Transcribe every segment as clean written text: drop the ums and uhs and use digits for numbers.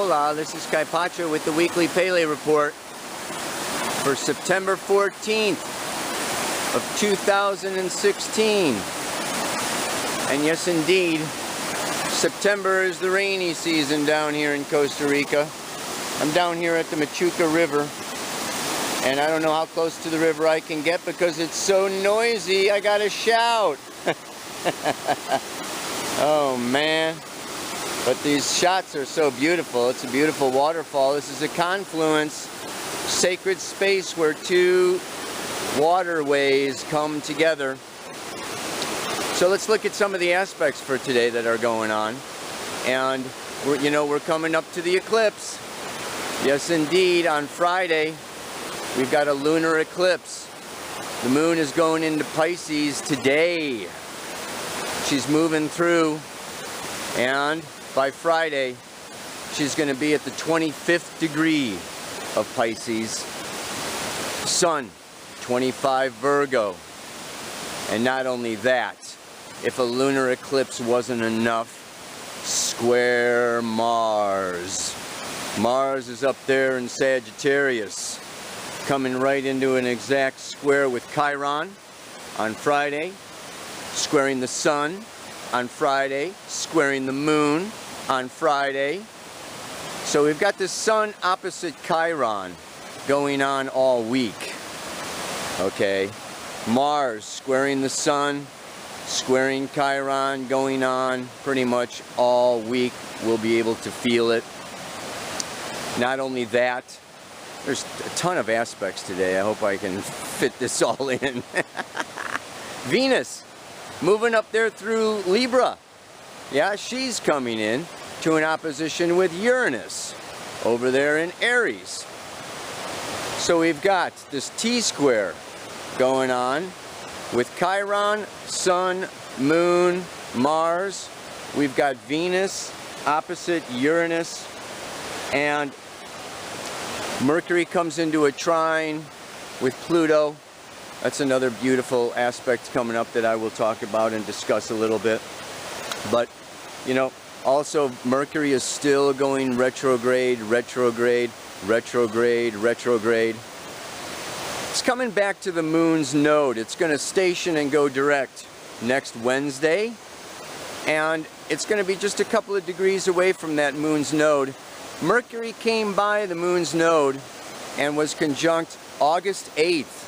Hola, this is Kaypacha with the weekly Pele Report for September 14th of 2016. And yes, indeed, September is the rainy season down here in Costa Rica. I'm down here at the Machuca River, and I don't know how close to the river I can get because it's so noisy. I gotta shout. Oh man. But these shots are so beautiful. It's a beautiful waterfall. This is a confluence, sacred space where two waterways come together. So let's look at some of the aspects for today that are going on. And we're coming up to the eclipse. Yes, indeed, on Friday, we've got a lunar eclipse. The moon is going into Pisces today. She's moving through, and by Friday, she's going to be at the 25th degree of Pisces. Sun, 25 Virgo. And not only that, if a lunar eclipse wasn't enough, square Mars. Mars is up there in Sagittarius, coming right into an exact square with Chiron on Friday, squaring the Sun on Friday, squaring the Moon on Friday. So we've got the Sun opposite Chiron going on all week. Okay, Mars squaring the Sun, squaring Chiron going on pretty much all week. We'll be able to feel it. Not only that, there's a ton of aspects today. I hope I can fit this all in. Venus moving up there through Libra. Yeah, she's coming in to an opposition with Uranus over there in Aries. So we've got this T-square going on with Chiron, Sun, Moon, Mars. We've got Venus opposite Uranus, and Mercury comes into a trine with Pluto. That's another beautiful aspect coming up that I will talk about and discuss a little bit. But, also Mercury is still going retrograde, retrograde, retrograde, retrograde. It's coming back to the moon's node. It's going to station and go direct next Wednesday. And it's going to be just a couple of degrees away from that moon's node. Mercury came by the moon's node and was conjunct August 8th.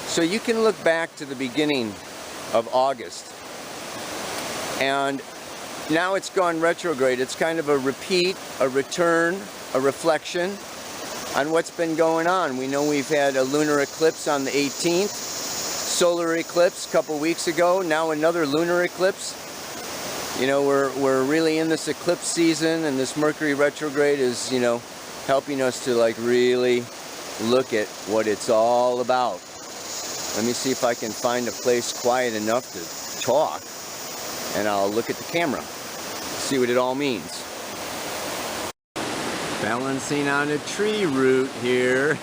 So you can look back to the beginning of August. And now it's gone retrograde. It's kind of a repeat, a return, a reflection on what's been going on. We know we've had a lunar eclipse on the 18th, solar eclipse a couple weeks ago, now another lunar eclipse. We're really in this eclipse season, and this Mercury retrograde is, helping us to really look at what it's all about. Let me see if I can find a place quiet enough to talk, and I'll look at the camera, see what it all means. Balancing on a tree root here.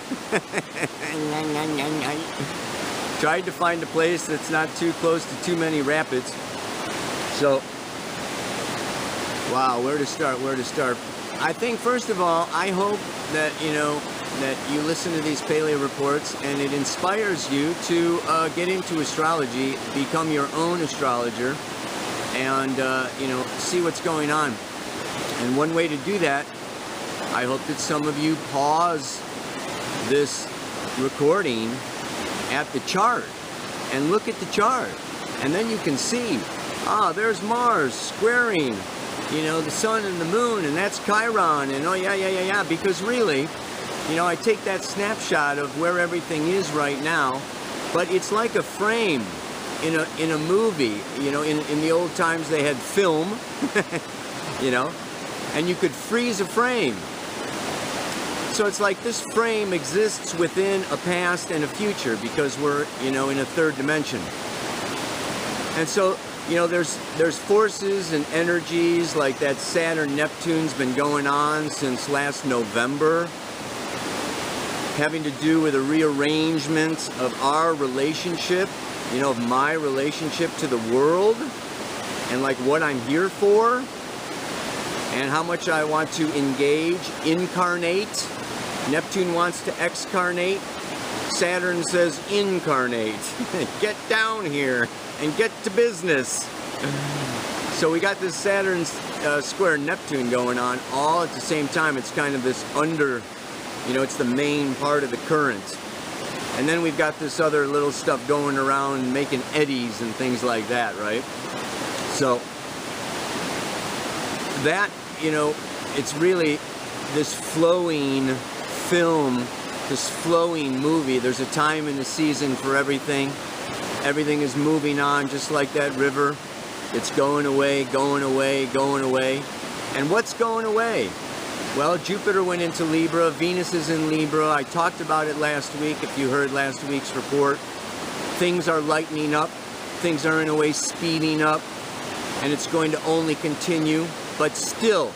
Tried to find a place that's not too close to too many rapids. So, wow, where to start? I think, first of all, I hope that, that you listen to these Pele reports and it inspires you to get into astrology, become your own astrologer, and, see what's going on. And one way to do that, I hope that some of you pause this recording at the chart and look at the chart. And then you can see, there's Mars squaring, the Sun and the Moon, and that's Chiron, and yeah, because really, I take that snapshot of where everything is right now, but it's like a frame in a movie. In the old times they had film, and you could freeze a frame. So it's like this frame exists within a past and a future because we're, in a third dimension. And so, there's forces and energies like that Saturn-Neptune's been going on since last November, having to do with a rearrangement of our relationship, of my relationship to the world, and like what I'm here for. and how much I want to engage, incarnate. Neptune wants to excarnate. Saturn says incarnate. Get down here and get to business. So we got this Saturn square Neptune going on all at the same time. It's kind of this it's the main part of the current. And then we've got this other little stuff going around making eddies and things like that, right? So that, it's really this flowing film, this flowing movie. There's a time in the season for everything. Everything is moving on just like that river. It's going away, going away, going away. And what's going away? Well, Jupiter went into Libra, Venus is in Libra. I talked about it last week, if you heard last week's report. Things are lightening up. Things are in a way speeding up. And it's going to only continue. But still,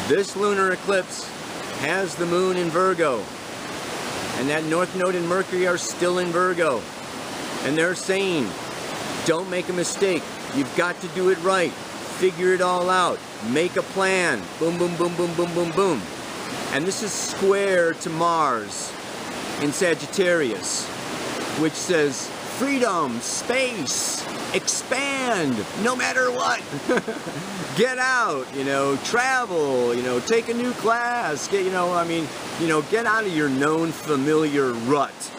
this lunar eclipse has the moon in Virgo. And that North Node and Mercury are still in Virgo. And they're saying, don't make a mistake. You've got to do it right. Figure it all out. Make a plan. Boom, boom, boom, boom, boom, boom, boom. And this is square to Mars in Sagittarius, which says freedom, space, expand, no matter what. Get out, travel, take a new class, get out of your known familiar rut.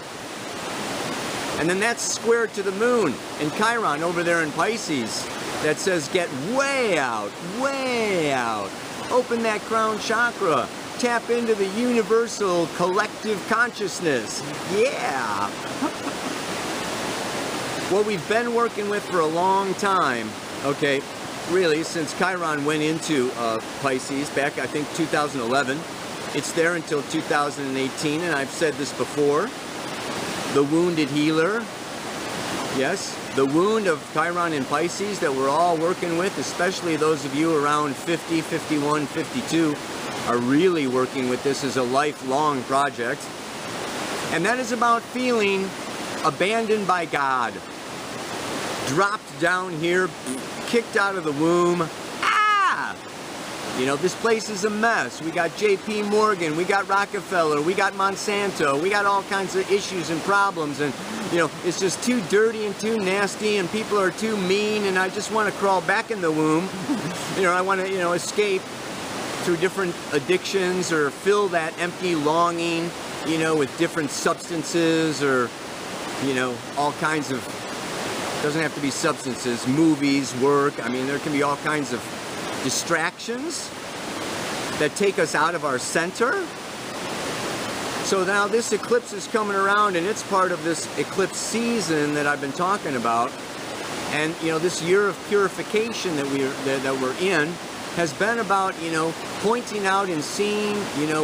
And then that's square to the moon in Chiron over there in Pisces. That says get way out, way out. Open that crown chakra. Tap into the universal collective consciousness. Yeah. What we've been working with for a long time, okay, really since Chiron went into Pisces back, I think, 2011. It's there until 2018, and I've said this before. The wounded healer, yes, the wound of Chiron in Pisces that we're all working with, especially those of you around 50, 51, 52, are really working with this as a lifelong project. And that is about feeling abandoned by God. Dropped down here, kicked out of the womb. This place is a mess. We got JP Morgan, we got Rockefeller, we got Monsanto, we got all kinds of issues and problems, and it's just too dirty and too nasty, and people are too mean, and I just want to crawl back in the womb. I want to, escape through different addictions or fill that empty longing, with different substances or, all kinds of, doesn't have to be substances, movies, work. I mean, there can be all kinds of distractions that take us out of our center. So now this eclipse is coming around, and it's part of this eclipse season that I've been talking about. And this year of purification that we're in has been about pointing out and seeing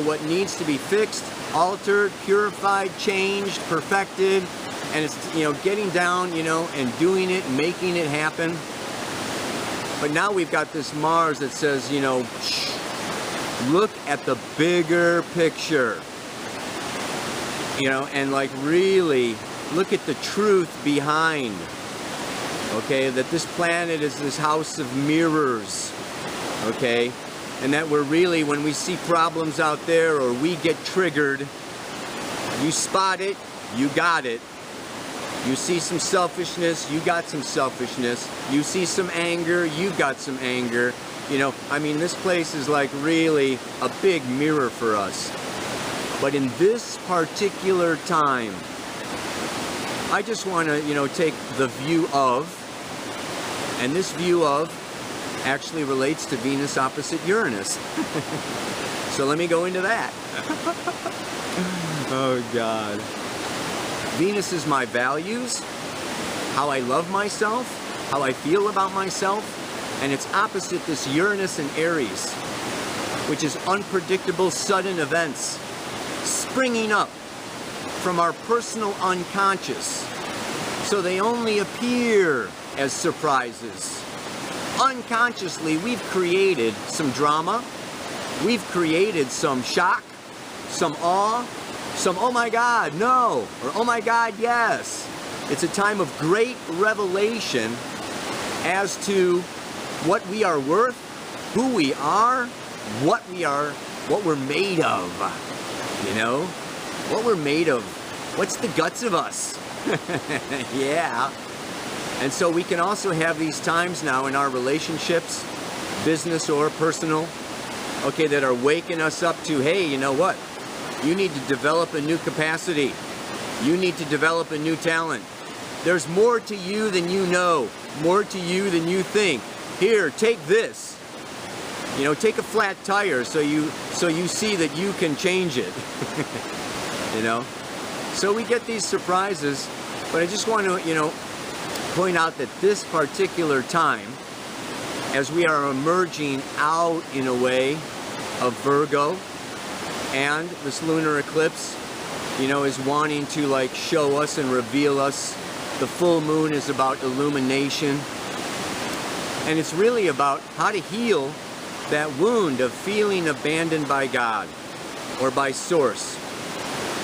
what needs to be fixed, altered, purified, changed, perfected, and it's getting down and doing it, making it happen. But now we've got this Mars that says, look at the bigger picture. And like really look at the truth behind. Okay, that this planet is this house of mirrors. Okay, and that we're really, when we see problems out there or we get triggered, you spot it, you got it. You see some selfishness, you got some selfishness. You see some anger, you got some anger. This place is like really a big mirror for us. But in this particular time, I just want to, take the view of, and this view of actually relates to Venus opposite Uranus. So let me go into that. Oh God. Venus is my values, how I love myself, how I feel about myself, and it's opposite this Uranus and Aries, which is unpredictable, sudden events springing up from our personal unconscious. So they only appear as surprises. Unconsciously, we've created some drama, we've created some shock, some awe, some oh my God, no, or oh my God, yes. It's a time of great revelation as to what we are worth, who we are, what we're made of, you know, what we're made of, what's the guts of us. Yeah. And so we can also have these times now in our relationships, business or personal, okay, that are waking us up to, hey, you know what? You need to develop a new capacity. You need to develop a new talent. There's more to you than you know, more to you than you think. Here, take this. You know, take a flat tire so you see that you can change it. You know? So we get these surprises, but I just want to, you know, point out that this particular time, as we are emerging out in a way of Virgo, and this lunar eclipse, you know, is wanting to like show us and reveal us. The full moon is about illumination, and it's really about how to heal that wound of feeling abandoned by God, or by Source,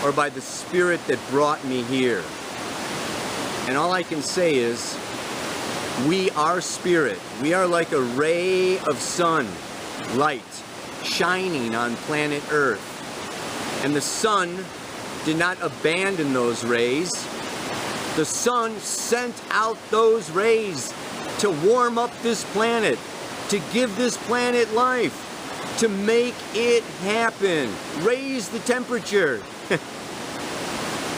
or by the spirit that brought me here. And all I can say is, we are spirit. We are like a ray of sun, light, shining on planet Earth. And the sun did not abandon those rays. The sun sent out those rays to warm up this planet, to give this planet life, to make it happen, raise the temperature.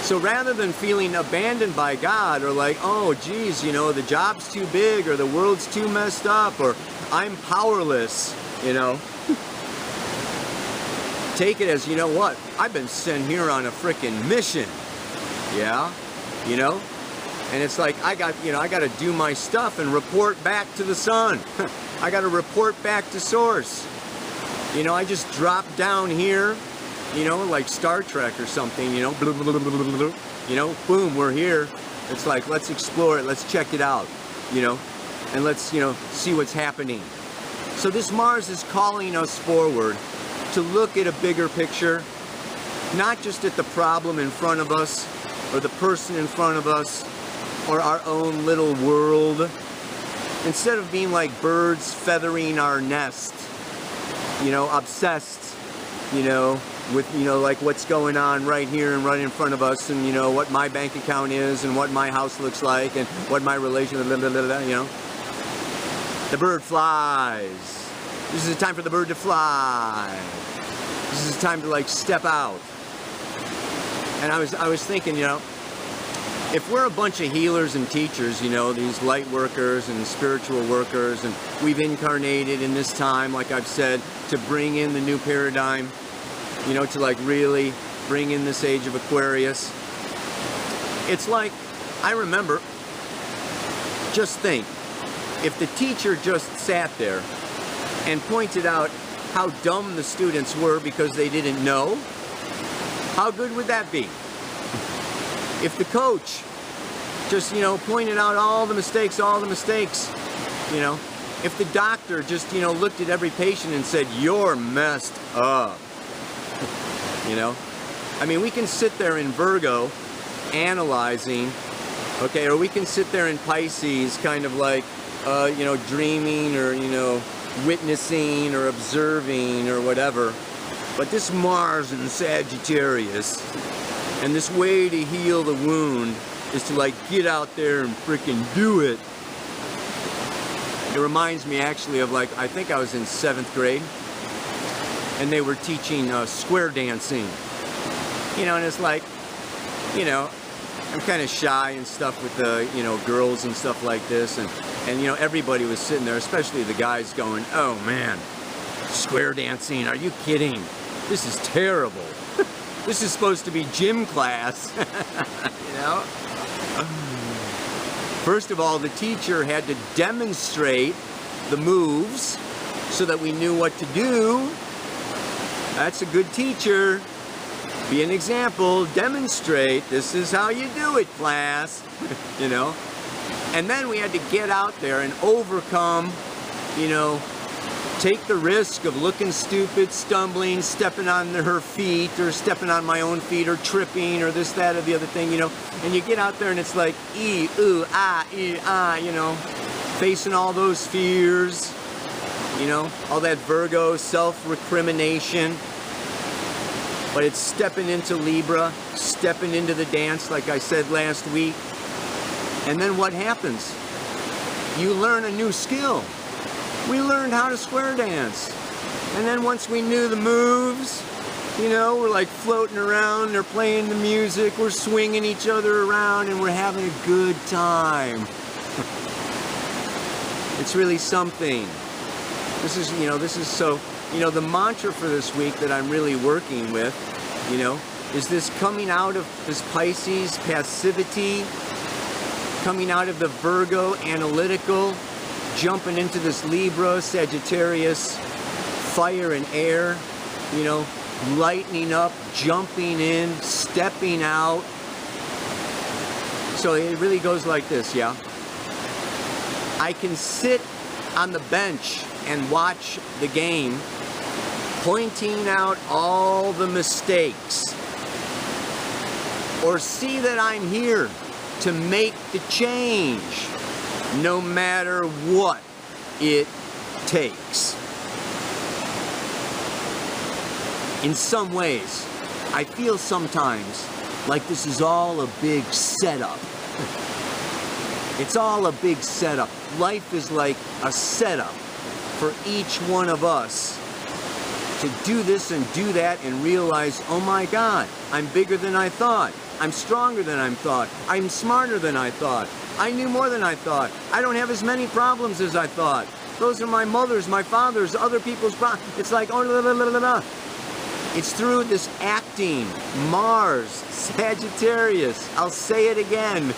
So rather than feeling abandoned by God, or like, oh geez, you know, the job's too big, or the world's too messed up, or I'm powerless, you know, take it as, you know what, I've been sent here on a freaking mission. Yeah, you know, and it's like I got to do my stuff and report back to the sun. I got to report back to Source. You know, I just dropped down here, you know, like Star Trek or something, you know, blah, blah, blah, blah, blah, you know, boom, we're here. It's like, let's explore it, let's check it out, you know, and let's, you know, see what's happening. So this Mars is calling us forward to look at a bigger picture, not just at the problem in front of us, or the person in front of us, or our own little world. Instead of being like birds feathering our nest, you know, obsessed, you know, with, you know, like what's going on right here and right in front of us, and, you know, what my bank account is, and what my house looks like, and what my relation, blah, blah, blah, blah, you know. The bird flies. This is the time for the bird to fly. This is the time to like step out. And I was thinking, you know, if we're a bunch of healers and teachers, you know, these light workers and spiritual workers, and we've incarnated in this time, like I've said, to bring in the new paradigm, you know, to like really bring in this age of Aquarius. It's like, I remember, just think, if the teacher just sat there and pointed out how dumb the students were because they didn't know, how good would that be? If the coach just, you know, pointed out all the mistakes, you know, if the doctor just, you know, looked at every patient and said, you're messed up, you know, I mean, we can sit there in Virgo analyzing, okay, or we can sit there in Pisces kind of like, you know, dreaming, or, you know, witnessing or observing or whatever. But this Mars in Sagittarius, and this way to heal the wound is to like get out there and freaking do it. It reminds me actually of, like, I think I was in 7th grade, and they were teaching square dancing. You know, and it's like, you know, I'm kind of shy and stuff with the, you know, girls and stuff like this, and you know, everybody was sitting there, especially the guys, going, oh man, square dancing, are you kidding? This is terrible. This is supposed to be gym class. You know? First of all, the teacher had to demonstrate the moves so that we knew what to do. That's a good teacher. Be an example, demonstrate, this is how you do it, class. You know? And then we had to get out there and overcome, you know, take the risk of looking stupid, stumbling, stepping on her feet, or stepping on my own feet, or tripping, or this, that, or the other thing, you know. And you get out there and it's like, you know, facing all those fears, You know, all that Virgo self-recrimination. But it's stepping into Libra, stepping into the dance, like I said last week. And then what happens? You learn a new skill. We learned how to square dance. And then once we knew the moves, you know, we're like floating around, they're playing the music, we're swinging each other around, and we're having a good time. It's really something. This is so, the mantra for this week that I'm really working with, is this coming out of this Pisces passivity, coming out of the Virgo analytical, jumping into this Libra, Sagittarius, fire and air, lightening up, jumping in, stepping out. So it really goes like this, yeah? I can sit on the bench and watch the game, pointing out all the mistakes, or see that I'm here to make the change, no matter what it takes. In some ways, I feel sometimes like this is all a big setup. It's all a big setup. Life is like a setup for each one of us to do this and do that and realize, oh my God, I'm bigger than I thought. I'm stronger than I thought. I'm smarter than I thought. I knew more than I thought. I don't have as many problems as I thought. Those are my mother's, my father's, other people's problems. It's like, oh, la, la, la, la, la. It's through this acting, Mars, Sagittarius, I'll say it again,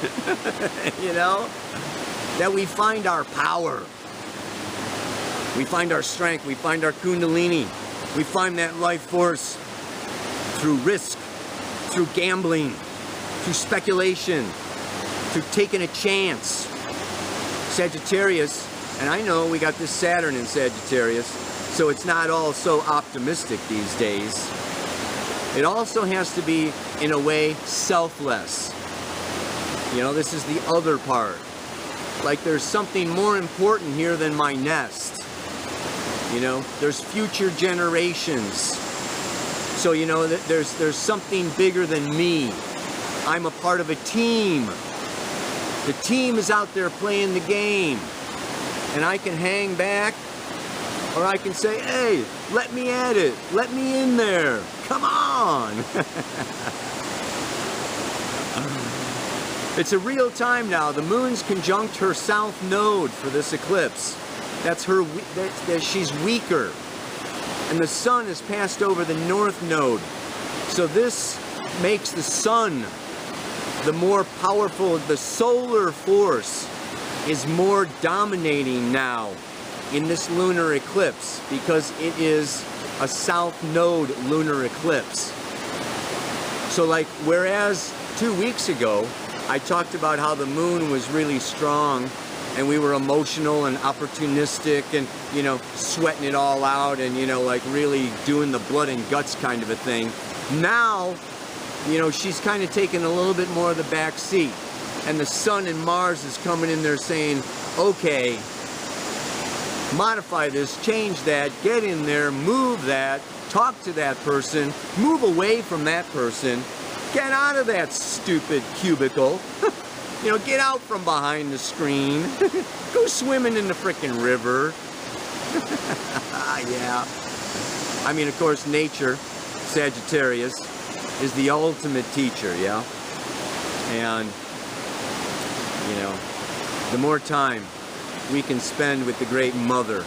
that we find our power. We find our strength, we find our kundalini, we find that life force through risk, through gambling, through speculation, through taking a chance. Sagittarius, and I know we got this Saturn in Sagittarius, so it's not all so optimistic these days. It also has to be, in a way, selfless. This is the other part. Like there's something more important here than my nest. There's future generations. So, there's something bigger than me. I'm a part of a team. The team is out there playing the game. And I can hang back, or I can say, hey, let me at it. Let me in there. Come on. It's a real time now. The moon's conjunct her south node for this eclipse. That's her, she's weaker. And the sun has passed over the north node. So this makes the sun the more powerful. The solar force is more dominating now in this lunar eclipse because it is a south node lunar eclipse. So like, whereas 2 weeks ago, I talked about how the moon was really strong and we were emotional and opportunistic and, sweating it all out and, like really doing the blood and guts kind of a thing. Now, she's kind of taking a little bit more of the back seat. And the sun and Mars is coming in there saying, okay, modify this, change that, get in there, move that, talk to that person, move away from that person, get out of that stupid cubicle, get out from behind the screen, go swimming in the frickin' river. Yeah. I mean, of course, nature, Sagittarius, is the ultimate teacher, yeah? And, the more time we can spend with the Great Mother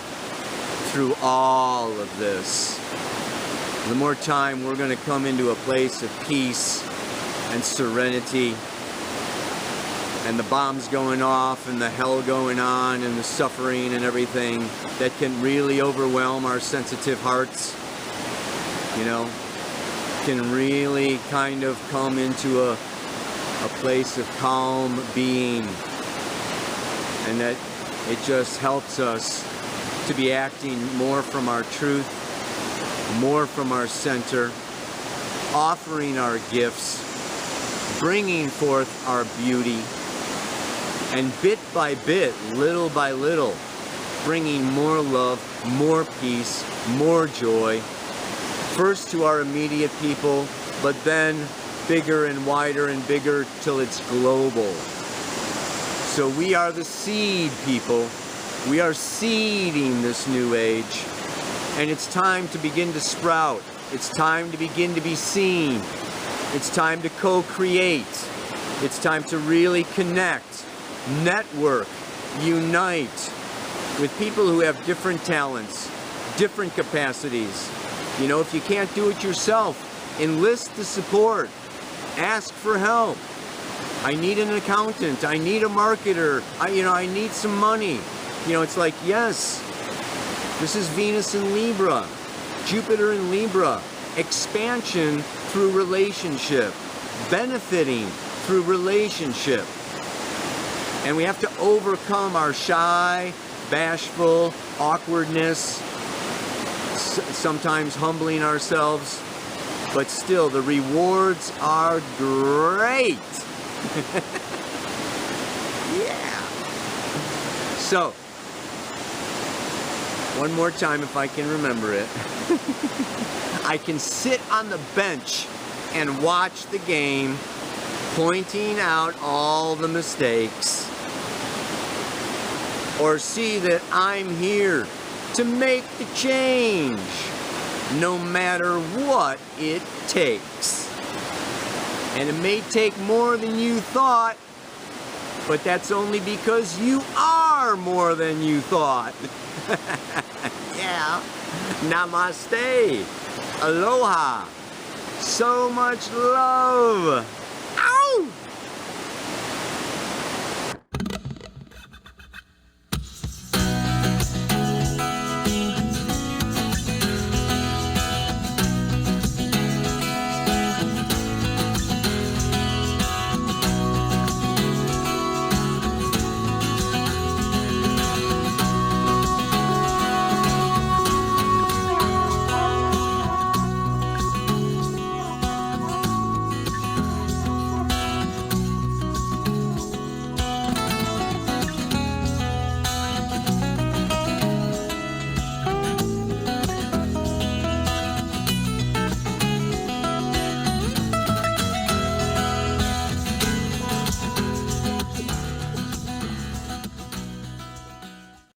through all of this, the more time we're going to come into a place of peace and serenity, and the bombs going off and the hell going on and the suffering and everything that can really overwhelm our sensitive hearts, can really kind of come into a place of calm being, and that it just helps us to be acting more from our truth, more from our center, offering our gifts, bringing forth our beauty, and bit by bit, little by little, bringing more love, more peace, more joy, first to our immediate people, but then bigger and wider and bigger till it's global. So we are the seed people. We are seeding this new age, and it's time to begin to sprout. It's time to begin to be seen. It's time to co-create. It's time to really connect, network, unite with people who have different talents, different capacities. You know, if you can't do it yourself, enlist the support. Ask for help. I need an accountant. I need a marketer. I need some money. You know, it's like, yes, this is Venus in Libra, Jupiter in Libra, expansion through relationship, benefiting through relationship. And we have to overcome our shy, bashful, awkwardness, sometimes humbling ourselves, but still the rewards are great. Yeah. So, one more time if I can remember it. I can sit on the bench and watch the game, pointing out all the mistakes, or see that I'm here to make the change, no matter what it takes. And it may take more than you thought, but that's only because you are more than you thought. Yeah. Namaste. Aloha. So much love.